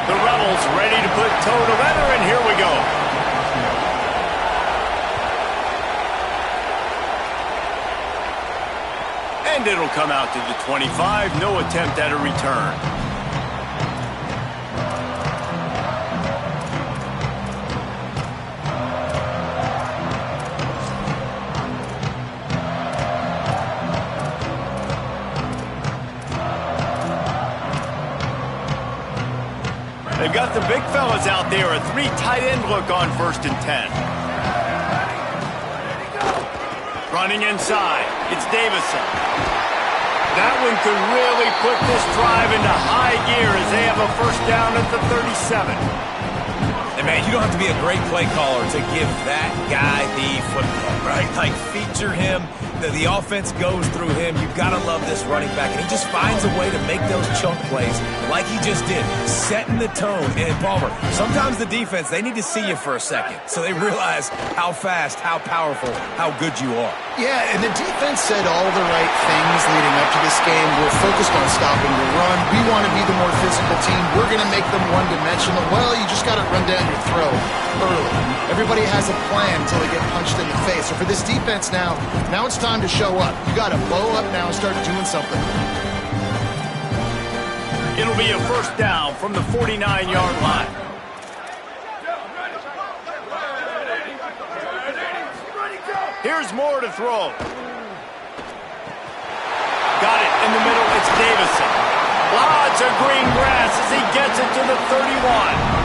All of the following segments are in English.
The Rebels ready to put toe to leather, and here we go. And it'll come out to the 25. No attempt at a return. They've got the big fellas out there. A 3 tight end look on 1st and 10. Running inside. It's Davison. That one could really put this drive into high gear as they have a 1st down at the 37. And, man, you don't have to be a great play caller to give that guy the football, right? Like, feature him. The offense goes through him. You've got to love this running back. And he just finds a way to make those chunk plays like he just did, setting the tone. And, Palmer, sometimes the defense, they need to see you for a second so they realize how fast, how powerful, how good you are. Yeah, and the defense said all the right things leading up to this game. We're focused on stopping the run. We want to be the more physical team. We're going to make them one-dimensional. Well, you just got to run down your throat early. Everybody has a plan until they get punched in the face. So for this defense now it's time to show up. You got to blow up now and start doing something. It'll be a 1st down from the 49-yard line. Here's Moore to throw. Got it in the middle. It's Davison. Lots of green grass as he gets it to the 31.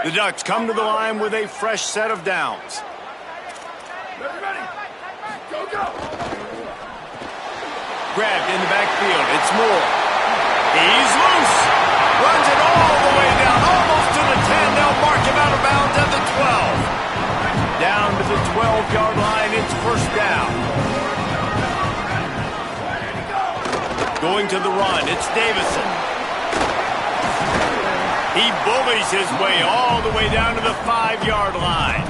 The Ducks come to the line with a fresh set of downs. Grabbed in the backfield. It's Moore. He's loose. Runs it all the way down, almost to the 10. They'll mark him out of bounds at the 12. Down to the 12-yard line. It's 1st down. Going to the run. It's Davison. He bullies his way all the way down to the 5-yard line.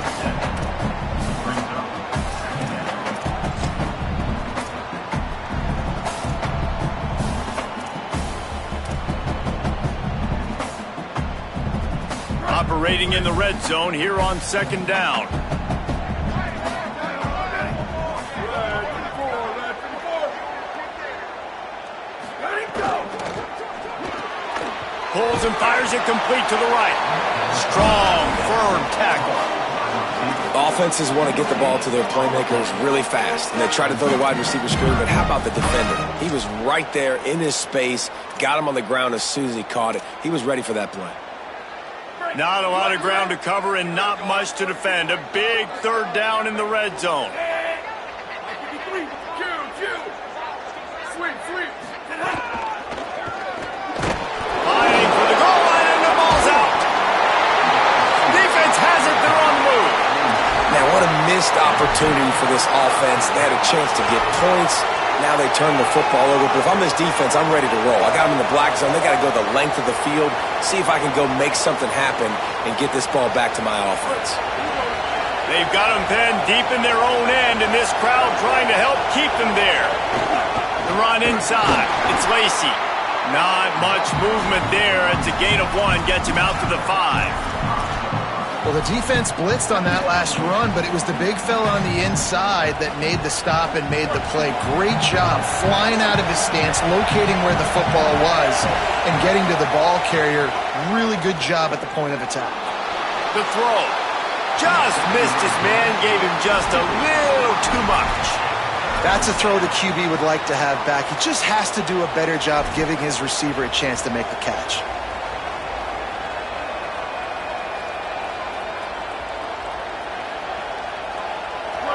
Operating in the red zone here on 2nd down. Pulls and fires it complete to the right. Strong, firm tackle. Offenses want to get the ball to their playmakers really fast, and they try to throw the wide receiver screen, but how about the defender? He was right there in his space, got him on the ground as soon as he caught it. He was ready for that play. Not a lot of ground to cover and not much to defend. A big 3rd down in the red zone. Fighting for the goal line, and the ball's out. Defense has it. They're on the move. Man, what a missed opportunity for this offense. They had a chance to get points. Now they turn the football over. But if I'm this defense, I'm ready to roll. I got them in the black zone. They got to go the length of the field, see if I can go make something happen and get this ball back to my offense. They've got them pinned deep in their own end, and this crowd trying to help keep them there. The run inside. It's Lacey. Not much movement there. It's a gain of 1. Gets him out to the 5. Well, the defense blitzed on that last run, but it was the big fella on the inside that made the stop and made the play. Great job flying out of his stance, locating where the football was, and getting to the ball carrier. Really good job at the point of attack. The throw. Just missed his man, gave him just a little too much. That's a throw the QB would like to have back. He just has to do a better job giving his receiver a chance to make the catch.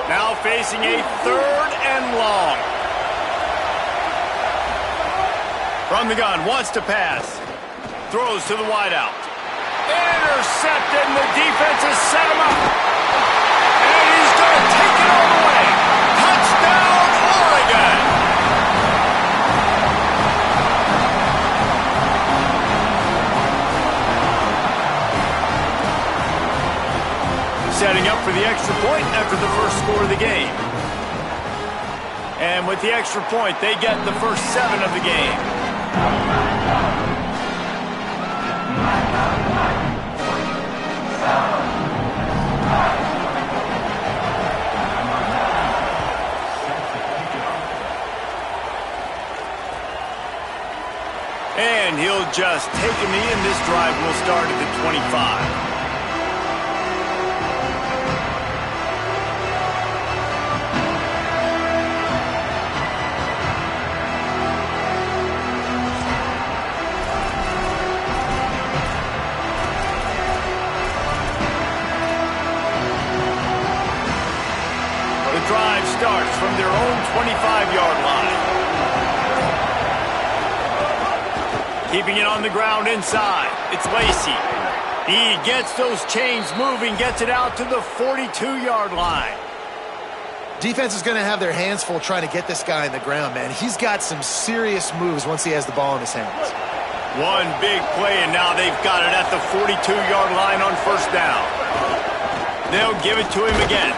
Now facing a 3rd and long. From the gun, wants to pass. Throws to the wideout. Intercepted, and the defense has set him up. And he's going to take it all the way. Touchdown, Oregon! for the extra point after the first score of the game. And with the extra point, they get the first 7 of the game. And he'll just take a knee, and this drive will start at the 25. The drive starts from their own 25-yard line. Keeping it on the ground inside. It's Lacey. He gets those chains moving, gets it out to the 42-yard line. Defense is going to have their hands full trying to get this guy on the ground, man. He's got some serious moves once he has the ball in his hands. One big play, and now they've got it at the 42-yard line on first down. They'll give it to him again.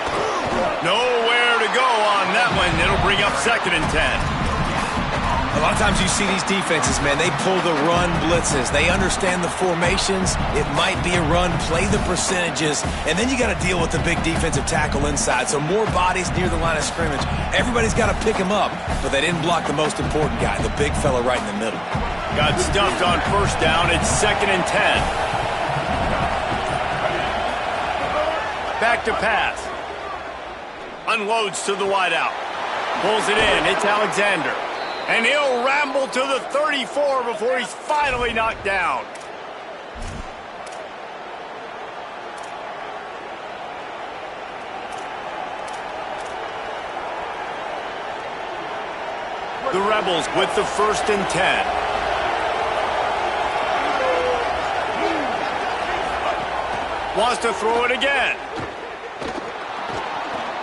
Nowhere to go on that one. It'll bring up 2nd and 10. A lot of times you see these defenses, man, they pull the run blitzes. They understand the formations. It might be a run, play the percentages, and then you got to deal with the big defensive tackle inside. So more bodies near the line of scrimmage. Everybody's got to pick him up, but they didn't block the most important guy, the big fella right in the middle. Got stuffed on first down. It's 2nd and 10. Back to pass. Unloads to the wideout. Pulls it in. It's Alexander. And he'll ramble to the 34 before he's finally knocked down. The Rebels with the 1st and 10. Wants to throw it again.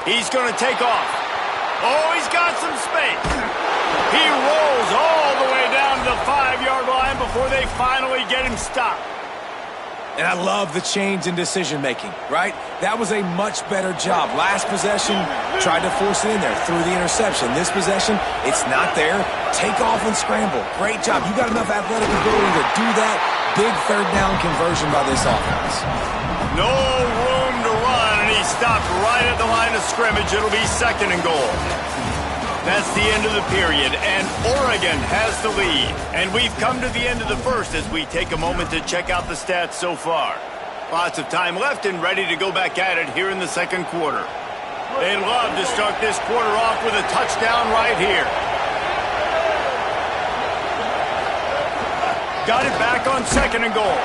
He's going to take off. Oh, he's got some space. He rolls all the way down to the 5-yard line before they finally get him stopped. And I love the change in decision-making, right? That was a much better job. Last possession, tried to force it in there, threw the interception. This possession, it's not there. Take off and scramble. Great job. You got enough athletic ability to do that. Big 3rd down conversion by this offense. No room to run, and he stopped right at the line of scrimmage. It'll be 2nd and goal. That's the end of the period, and Oregon has the lead. And we've come to the end of the first as we take a moment to check out the stats so far. Lots of time left and ready to go back at it here in the 2nd quarter. They'd love to start this quarter off with a touchdown right here. Got it back on 2nd and goal.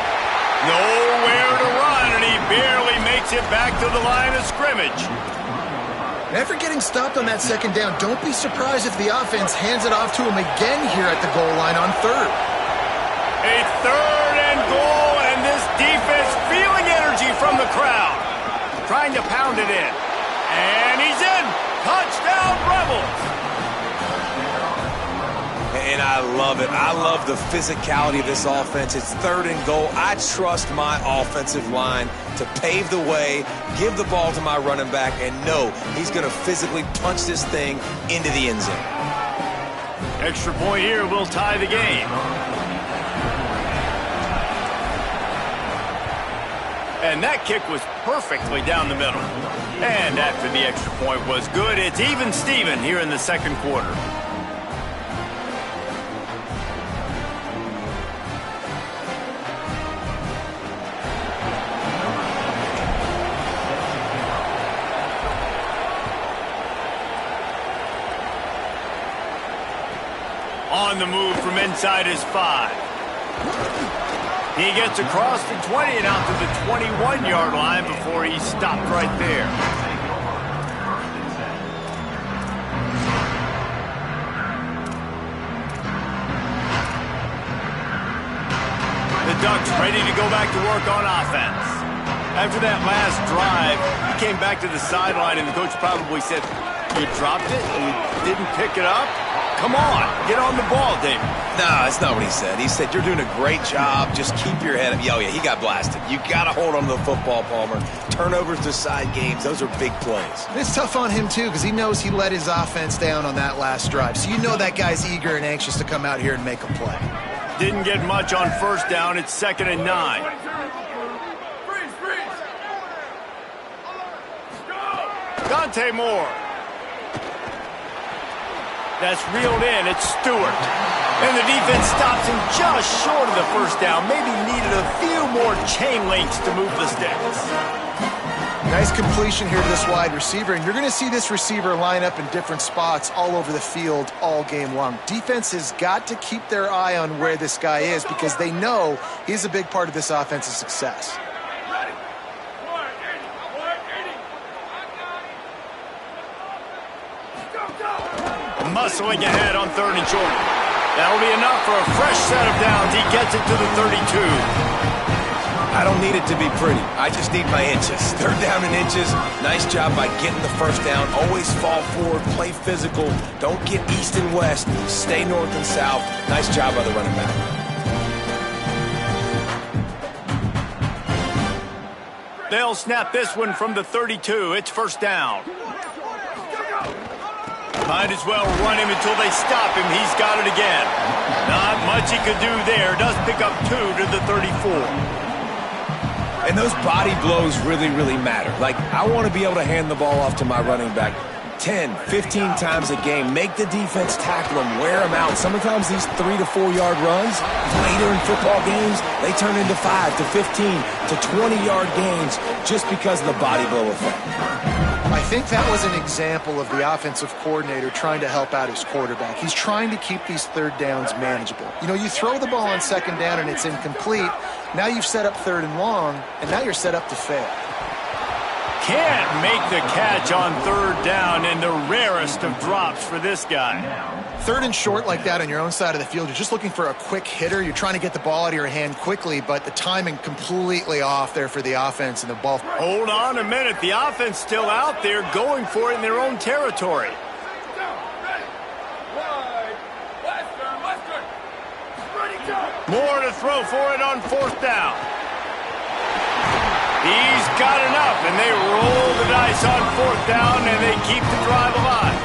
Nowhere to run, and he barely makes it back to the line of scrimmage. After getting stopped on that 2nd down, don't be surprised if the offense hands it off to him again here at the goal line on 3rd. A 3rd and goal, and this defense feeling energy from the crowd. Trying to pound it in. And he's in. Touchdown, Rebels. And I love it. I love the physicality of this offense. It's 3rd and goal. I trust my offensive line to pave the way, give the ball to my running back, and know he's going to physically punch this thing into the end zone. Extra point here will tie the game. And that kick was perfectly down the middle. And after the extra point was good, it's even Steven here in the 2nd quarter. On the move from inside his 5. He gets across the 20 and out to the 21-yard line before he's stopped right there. The Ducks ready to go back to work on offense. After that last drive, he came back to the sideline and the coach probably said, "You dropped it and you didn't pick it up?" Come on, get on the ball, David. No, that's not what he said. He said, you're doing a great job. Just keep your head up. Oh, yeah, he got blasted. You got to hold on to the football, Palmer. Turnovers decide games. Those are big plays. It's tough on him, too, because he knows he let his offense down on that last drive. So you know that guy's eager and anxious to come out here and make a play. Didn't get much on first down. It's 2nd and 9. Dante Moore. That's reeled in. It's Stewart. And the defense stops him just short of the first down. Maybe needed a few more chain links to move the sticks. Nice completion here to this wide receiver, and you're going to see this receiver line up in different spots all over the field all game long. Defense has got to keep their eye on where this guy is because they know he's a big part of this offense's success. Muscling ahead on 3rd and short. That'll be enough for a fresh set of downs. He gets it to the 32. I don't need it to be pretty. I just need my inches. 3rd down and inches. Nice job by getting the first down. Always fall forward, play physical. Don't get east and west. Stay north and south. Nice job by the running back. They'll snap this one from the 32. It's 1st down. Might as well run him until they stop him. He's got it again. Not much he could do there. Does pick up 2 to the 34. And those body blows really, really matter. Like, I want to be able to hand the ball off to my running back 10, 15 times a game. Make the defense tackle him, wear him out. Sometimes these 3 to 4 yard runs, later in football games, they turn into 5 to 15 to 20 yard gains just because of the body blow effect. I think that was an example of the offensive coordinator trying to help out his quarterback. He's trying to keep these 3rd downs manageable. You know, you throw the ball on 2nd down and it's incomplete. Now you've set up 3rd and long, and now you're set up to fail. Can't make the catch on 3rd down, and the rarest of drops for this guy. 3rd and short like that on your own side of the field, you're just looking for a quick hitter. You're trying to get the ball out of your hand quickly, but the timing completely off there for the offense and the ball. Hold on a minute. The offense still out there going for it in their own territory. More to throw for it on 4th down. He's got enough, and they roll the dice on 4th down, and they keep the drive alive.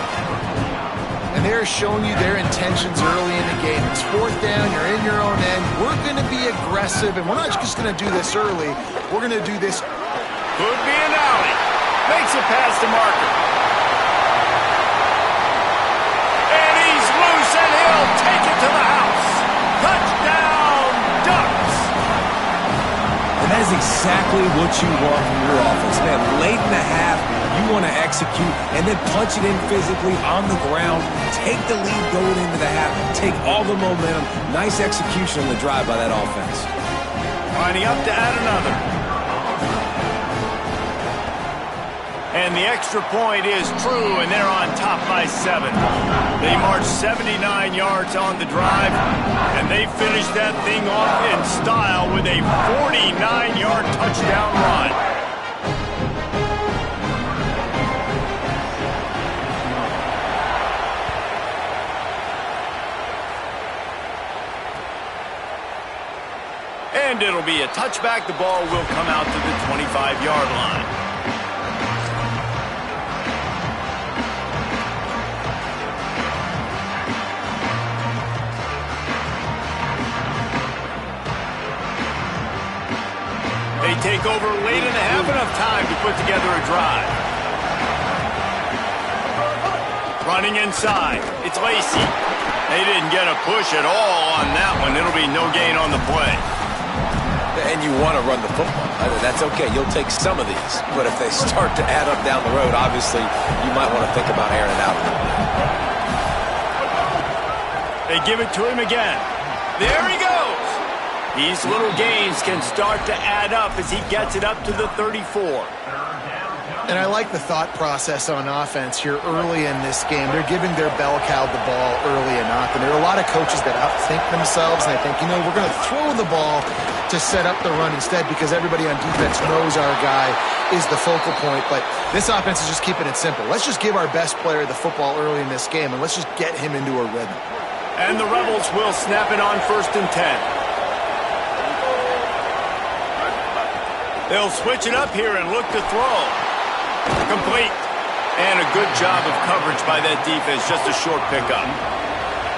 And they're showing you their intentions early in the game. It's 4th down, you're in your own end. We're going to be aggressive, and we're not just going to do this early. We're going to do this. Could be an alley. Makes it past the marker. And he's loose, and he'll take it to the house. Touchdown, Ducks. And that is exactly what you want from your offense, man. Late in the half, you want to execute and then punch it in physically on the ground. Take the lead going into the half. Take all the momentum. Nice execution on the drive by that offense. Lining up to add another. And the extra point is true, and they're on top by 7. They marched 79 yards on the drive, and they finished that thing off in style with a 49-yard touchdown run. And it'll be a touchback. The ball will come out to the 25-yard line. They take over late in the half, enough time to put together a drive. Running inside, it's Lacey. They didn't get a push at all on that one. It'll be no gain on the play. And you want to run the football. That's okay. You'll take some of these. But if they start to add up down the road, obviously, you might want to think about airing it out a little bit. They give it to him again. There he goes. These little gains can start to add up as he gets it up to the 34. And I like the thought process on offense here early in this game. They're giving their bell cow the ball early enough. And there are a lot of coaches that outthink themselves, and they think, we're going to throw the ball to set up the run instead because everybody on defense knows our guy is the focal point. But this offense is just keeping it simple. Let's just give our best player the football early in this game, and let's just get him into a rhythm. And the Rebels will snap it on 1st and 10. They'll switch it up here and look to throw. Complete. And a good job of coverage by that defense. Just a short pickup.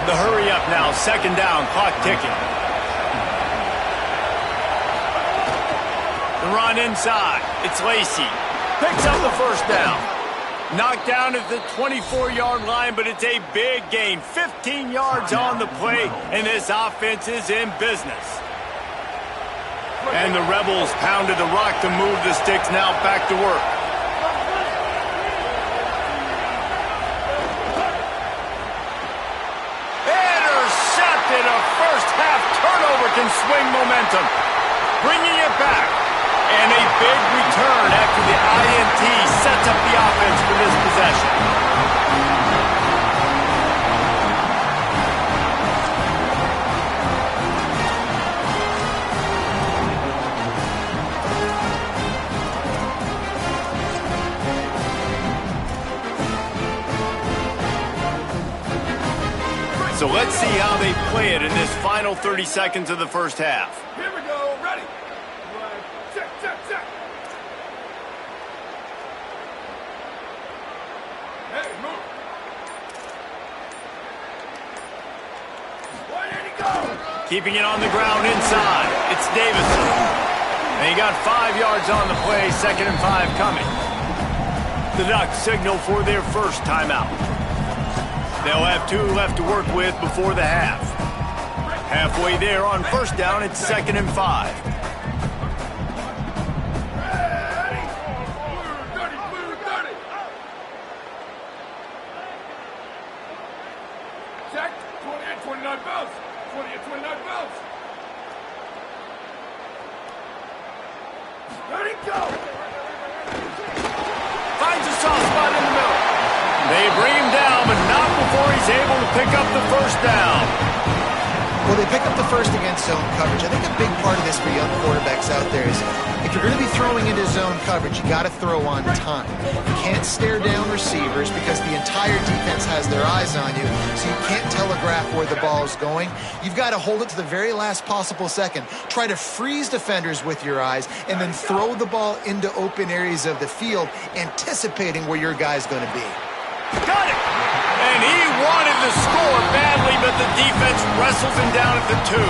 The hurry up now. 2nd down. Clock ticking. The run inside. It's Lacey. Picks up the 1st down. Knocked down at the 24-yard line, but it's a big gain. 15 yards on the play, and this offense is in business. And the Rebels pounded the rock to move the sticks. Now back to work. Intercepted. A first-half turnover can swing momentum. Bringing it back. And a big return after the INT sets up the offense for this possession. So let's see how they play it in this final 30 seconds of the first half. Here we go, ready. Check, check, check. Hey, move. Where did he go? Keeping it on the ground inside. It's Davison. And he got 5 yards on the play, 2nd and 5 coming. The Ducks signal for their first timeout. They'll have 2 left to work with before the half. Halfway there on 1st down, it's 2nd and 5. Check, 28, 29 bells. 28, 29 bells. Ready, go. Finds a soft spot in the middle. They bring him down, but not before he's able to pick up the 1st down. Well, they pick up the 1st against zone coverage. I think a big part of this for young quarterbacks out there is if you're going to be throwing into zone coverage, you got to throw on time. You can't stare down receivers because the entire defense has their eyes on you, so you can't telegraph where the ball is going. You've got to hold it to the very last possible second. Try to freeze defenders with your eyes and then throw the ball into open areas of the field, anticipating where your guy's going to be. Got it! And he wanted to score badly, but the defense wrestles him down at the 2.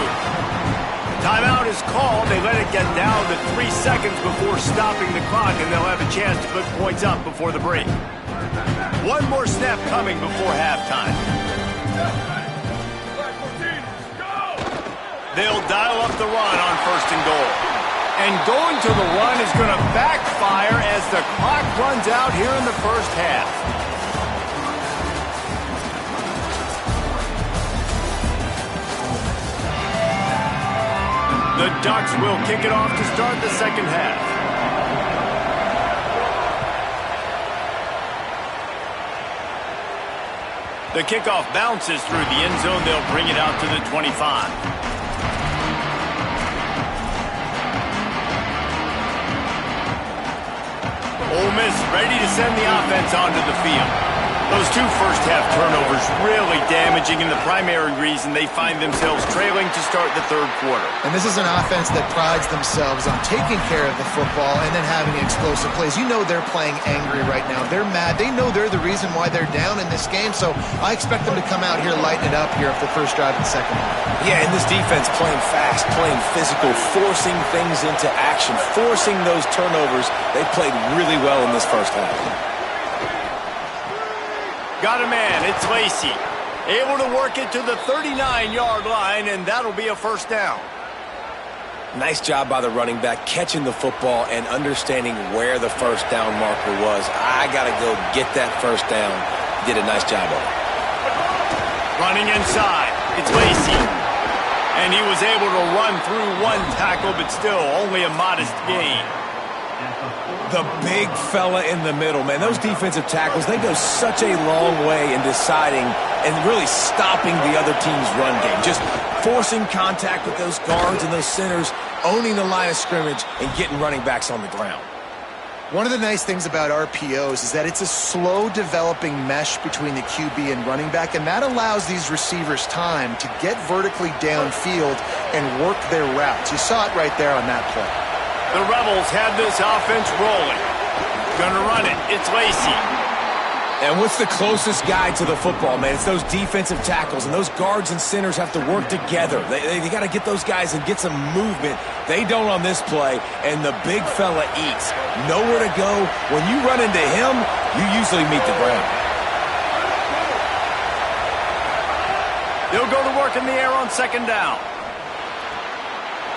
Timeout is called. They let it get down to 3 seconds before stopping the clock, and they'll have a chance to put points up before the break. One more snap coming before halftime. They'll dial up the run on 1st and goal. And going to the run is going to backfire as the clock runs out here in the first half. The Ducks will kick it off to start the 2nd half. The kickoff bounces through the end zone. They'll bring it out to the 25. Ole Miss ready to send the offense onto the field. Those 2 first-half turnovers really damaging, and the primary reason they find themselves trailing to start the 3rd quarter. And this is an offense that prides themselves on taking care of the football and then having explosive plays. You know they're playing angry right now. They're mad. They know they're the reason why they're down in this game, so I expect them to come out here, lighten it up here for the first drive of the 2nd half. Yeah, and this defense playing fast, playing physical, forcing things into action, forcing those turnovers. They played really well in this first half. Got a man. It's Lacey. Able to work it to the 39-yard line, and that'll be a 1st down. Nice job by the running back, catching the football and understanding where the 1st down marker was. I got to go get that 1st down. He did a nice job of it. Running inside. It's Lacey. And he was able to run through 1 tackle, but still only a modest gain. The big fella in the middle, man. Those defensive tackles, they go such a long way in deciding and really stopping the other team's run game. Just forcing contact with those guards and those centers, owning the line of scrimmage, and getting running backs on the ground. One of the nice things about RPOs is that it's a slow developing mesh between the QB and running back, and that allows these receivers time to get vertically downfield and work their routes. You saw it right there on that play. The Rebels have this offense rolling. Gonna run it. It's Lacey. And what's the closest guy to the football, man? It's those defensive tackles, and those guards and centers have to work together. They got to get those guys and get some movement. They don't on this play, and the big fella eats. Nowhere to go. When you run into him, you usually meet the ground. They'll go to work in the air on second down.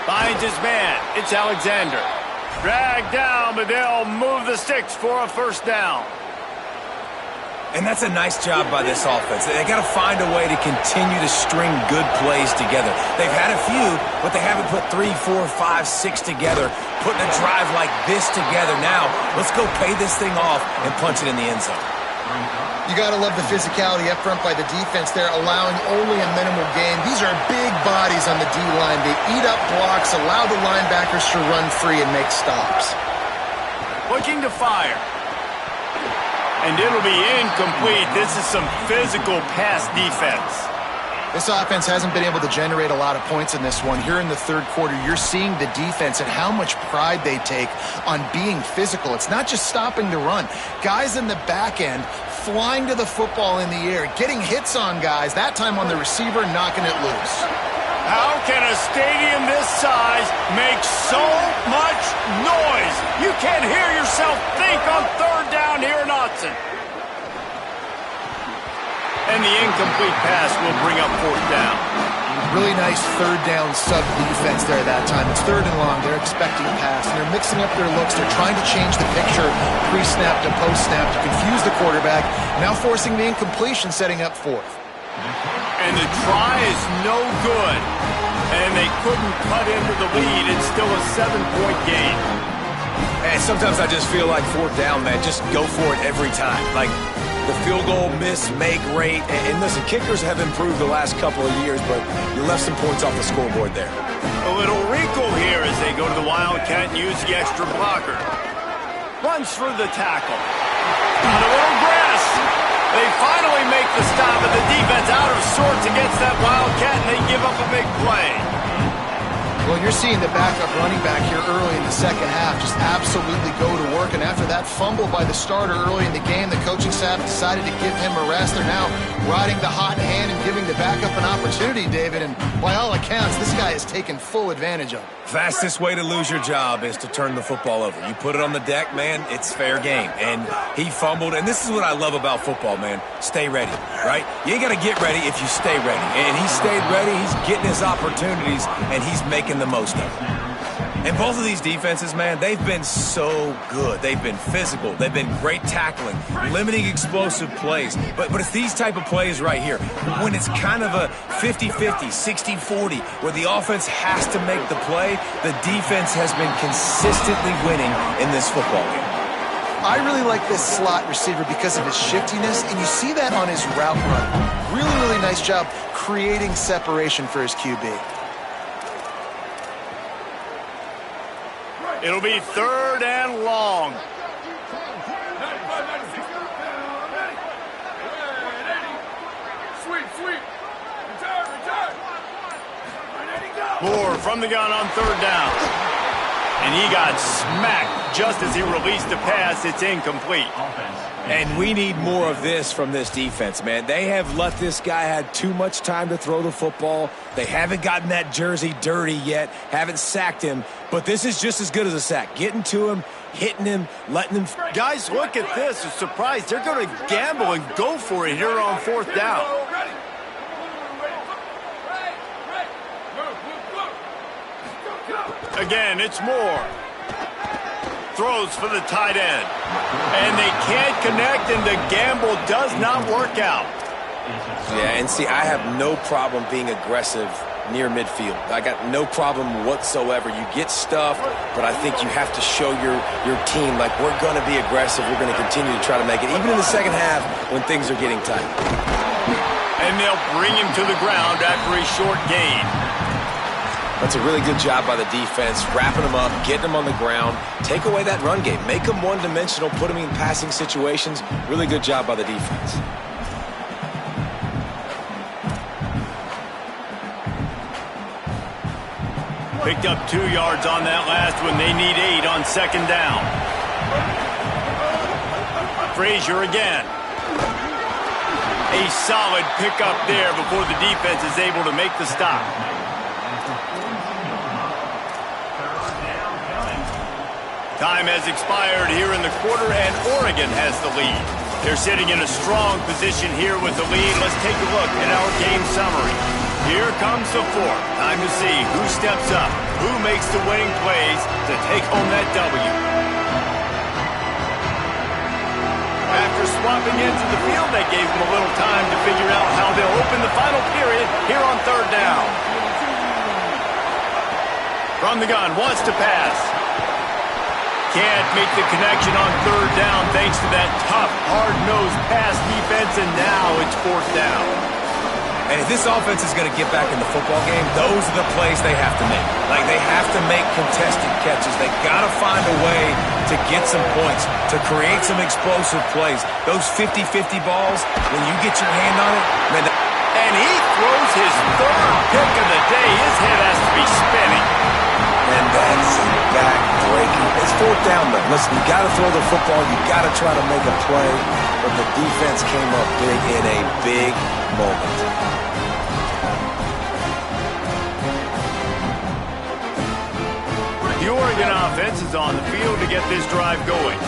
Finds his man. It's Alexander. Dragged down, but they'll move the sticks for a first down. And that's a nice job by this offense. They got to find a way to continue to string good plays together. They've had a few, but they haven't put 3, 4, 5, 6 together. Putting a drive like this together now, let's go pay this thing off and punch it in the end zone. You got to love the physicality up front by the defense there, allowing only a minimal gain. These are big bodies on the D-line. They eat up blocks, allow the linebackers to run free and make stops. Looking to fire. And it'll be incomplete. This is some physical pass defense. This offense hasn't been able to generate a lot of points in this one. Here in the third quarter, you're seeing the defense and how much pride they take on being physical. It's not just stopping the run. Guys in the back end flying to the football in the air, getting hits on guys, that time on the receiver, knocking it loose. How can a stadium this size make so much noise? You can't hear yourself think on third down here in Autzen. And the incomplete pass will bring up fourth down. Really nice third down sub defense there that time. It's third and long. They're expecting a pass, and they're mixing up their looks. They're trying to change the picture pre-snap to post-snap to confuse the quarterback, now forcing the incompletion, setting up fourth. And the try is no good. And they couldn't cut into the lead. It's still a 7-point game. And sometimes I just feel like fourth down, man, just go for it every time. Like the field goal miss-make rate. And listen, kickers have improved the last couple of years, but you left some points off the scoreboard there. A little wrinkle here as they go to the Wildcat and use the extra blocker. Runs through the tackle. On a little grass. They finally make the stop, and the defense out of sorts against that Wildcat, and they give up a big play. Well, you're seeing the backup running back here early in the second half just absolutely go to work. And after that fumble by the starter early in the game, the coaching staff decided to give him a rest. They're now riding the hot hand and giving the backup an opportunity, David. And by all accounts, this guy has taken full advantage of it. Fastest way to lose your job is to turn the football over. You put it on the deck, man, it's fair game. And he fumbled, and this is what I love about football, man. Stay ready, right? You ain't got to get ready if you stay ready. And he stayed ready, he's getting his opportunities, and he's making the most of it. And both of these defenses, man, they've been so good. They've been physical. They've been great tackling, limiting explosive plays. But it's these type of plays right here, when it's kind of a 50-50, 60-40, where the offense has to make the play, the defense has been consistently winning in this football game. I really like this slot receiver because of his shiftiness, and you see that on his route run. Really, really nice job creating separation for his QB. It'll be third and long. Moore from the gun on third down. And he got smacked just as he released the pass. It's incomplete. And we need more of this from this defense, man. They have let this guy have too much time to throw the football. They haven't gotten that jersey dirty yet, haven't sacked him. But this is just as good as a sack. Getting to him, hitting him, letting him. Guys, look at this. A surprise. They're going to gamble and go for it here on fourth down. Again, it's Moore. Throws for the tight end. And they can't connect, and the gamble does not work out. Yeah, and see, I have no problem being aggressive near midfield. I got no problem whatsoever. You get stuffed, but I think you have to show your team, like, we're going to be aggressive. We're going to continue to try to make it, even in the second half when things are getting tight. And they'll bring him to the ground after a short gain. That's a really good job by the defense, wrapping them up, getting them on the ground, take away that run game, make them one-dimensional, put them in passing situations. Really good job by the defense. Picked up 2 yards on that last one. They need 8 on second down. Frazier again. A solid pickup there before the defense is able to make the stop. Time has expired here in the quarter, and Oregon has the lead. They're sitting in a strong position here with the lead. Let's take a look at our game summary. Here comes the fourth. Time to see who steps up, who makes the winning plays to take home that W. After swapping into the field, that gave them a little time to figure out how they'll open the final period here on third down. From the gun, wants to pass. Can't make the connection on third down thanks to that tough, hard-nosed pass defense, and now it's fourth down. And if this offense is going to get back in the football game, those are the plays they have to make. Like, they have to make contested catches. They got to find a way to get some points, to create some explosive plays. Those 50-50 balls, when you get your hand on it, man. And he throws his third pick of the day. His head has to be spinning. And that's a back-breaking. It's fourth down, though. Listen, you got to throw the football. You got to try to make a play. But the defense came up big in a big moment. The Oregon offense is on the field to get this drive going.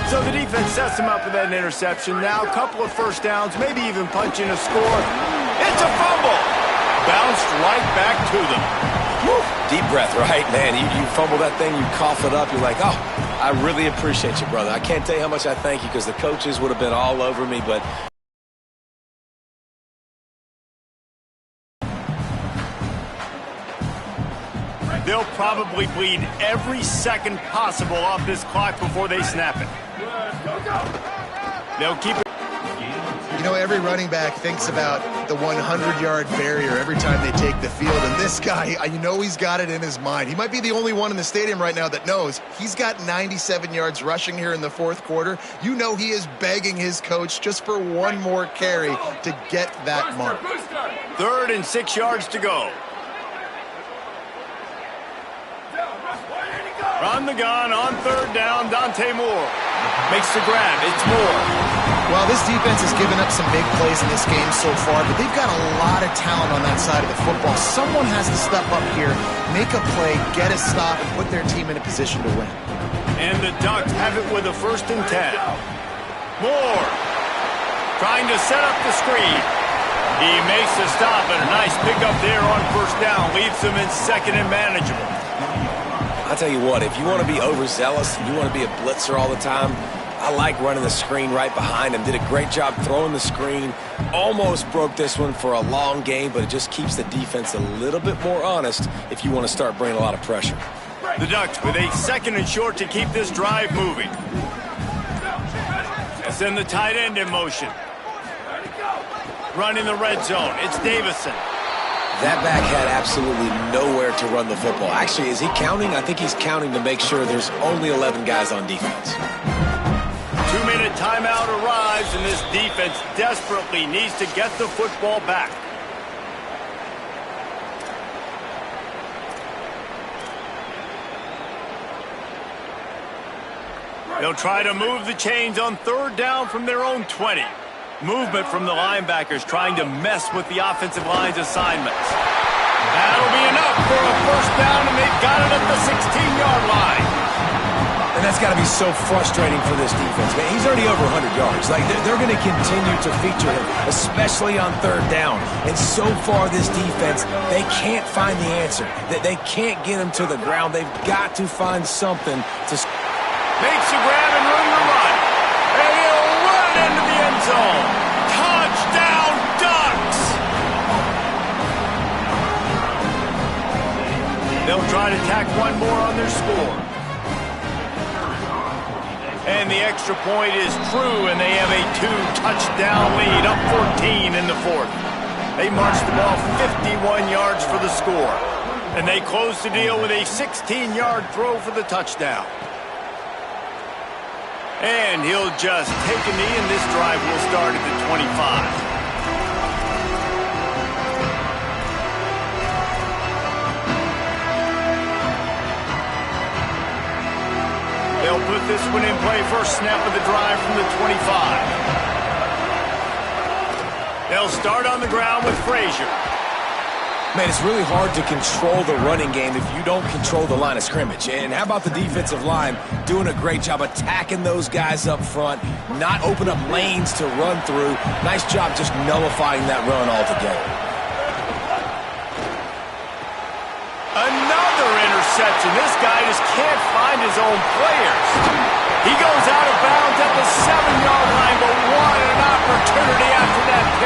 So the defense sets them up with that interception. Now a couple of first downs, maybe even punch in a score. It's a fumble. Bounced right back to them. Woo. Deep breath, right, man? You fumble that thing, you cough it up, you're like, oh, I really appreciate you, brother. I can't tell you how much I thank you, because the coaches would have been all over me, but they'll probably bleed every second possible off this clock before they snap it. They'll keep it. You know, every running back thinks about the 100-yard barrier every time they take the field, and this guy, you know he's got it in his mind. He might be the only one in the stadium right now that knows he's got 97 yards rushing here in the fourth quarter. You know he is begging his coach just for one more carry to get that mark. 3rd and 6 yards to go. From the gun on third down, Dante Moore makes the grab. It's Moore. Well, this defense has given up some big plays in this game so far, but they've got a lot of talent on that side of the football. Someone has to step up here, make a play, get a stop, and put their team in a position to win. And the Ducks have it with a 1st and 10. Moore trying to set up the screen. He makes the stop, and a nice pickup there on first down. Leaves them in second and manageable. I'll tell you what, if you want to be overzealous and you want to be a blitzer all the time, I like running the screen right behind him. Did a great job throwing the screen. Almost broke this one for a long game, but it just keeps the defense a little bit more honest if you want to start bringing a lot of pressure. The Ducks with a 2nd and short to keep this drive moving. They send the tight end in motion. Running the red zone. It's Davison. That back had absolutely nowhere to run the football. Actually, is he counting? I think he's counting to make sure there's only 11 guys on defense. 2-minute timeout arrives, and this defense desperately needs to get the football back. They'll try to move the chains on third down from their own 20. Movement from the linebackers trying to mess with the offensive line's assignments. That'll be enough for a first down, and they've got it at the 16-yard line. And that's got to be so frustrating for this defense. Man, he's already over 100 yards. Like, they're going to continue to feature him, especially on third down. And so far, this defense, they can't find the answer. They can't get him to the ground. They've got to find something to... Makes a grab and room to run. And he'll run into the end zone. Touchdown, Ducks! They'll try to tack one more on their score. And the extra point is true, and they have a 2-touchdown lead, up 14 in the fourth. They marched the ball 51 yards for the score. And they close the deal with a 16-yard throw for the touchdown. And he'll just take a knee, and this drive will start at the 25. They'll put this one in play, first snap of the drive from the 25. They'll start on the ground with Frazier. Man, it's really hard to control the running game if you don't control the line of scrimmage. And how about the defensive line doing a great job attacking those guys up front, not open up lanes to run through. Nice job just nullifying that run altogether. Another interception. This guy just can't find his own players. He goes out of bounds at the 7-yard line, but what an opportunity after that pick.